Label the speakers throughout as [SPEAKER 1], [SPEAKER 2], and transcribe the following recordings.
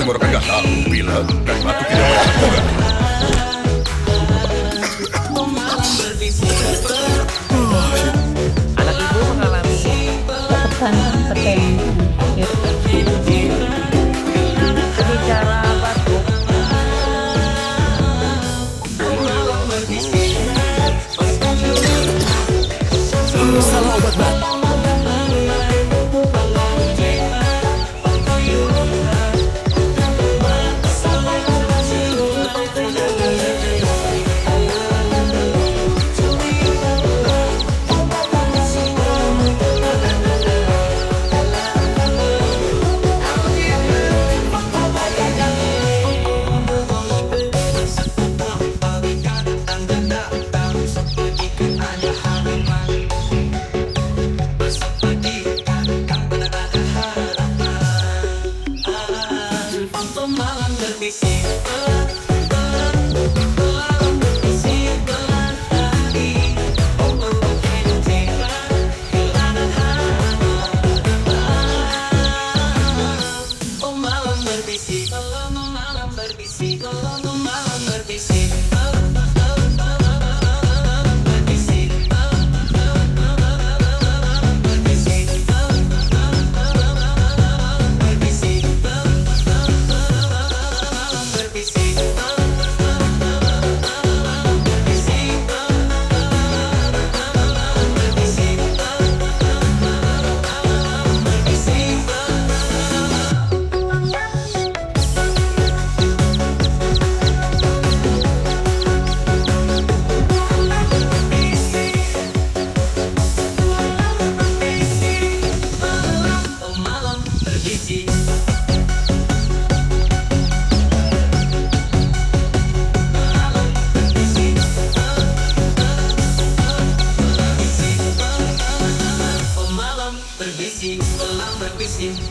[SPEAKER 1] tenggorokan nggak tahu bila dan batu tidak banyak juga.
[SPEAKER 2] Anak ibu mengalami
[SPEAKER 3] tekanan
[SPEAKER 2] bicara batuk.
[SPEAKER 4] Salah obat batuk.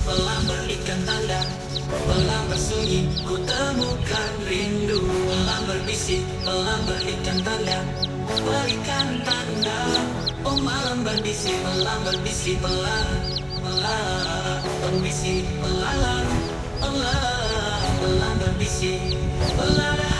[SPEAKER 5] Pelan berikan tanda, pelan bersunyi, ku temukan rindu. Pelan berbisik, pelan berikan tanda, berikan tanda. Oh malam berbisik, pelan berbisik, pelan, pelan berbisik, pelan, pelan, pelan berbisik, pelan.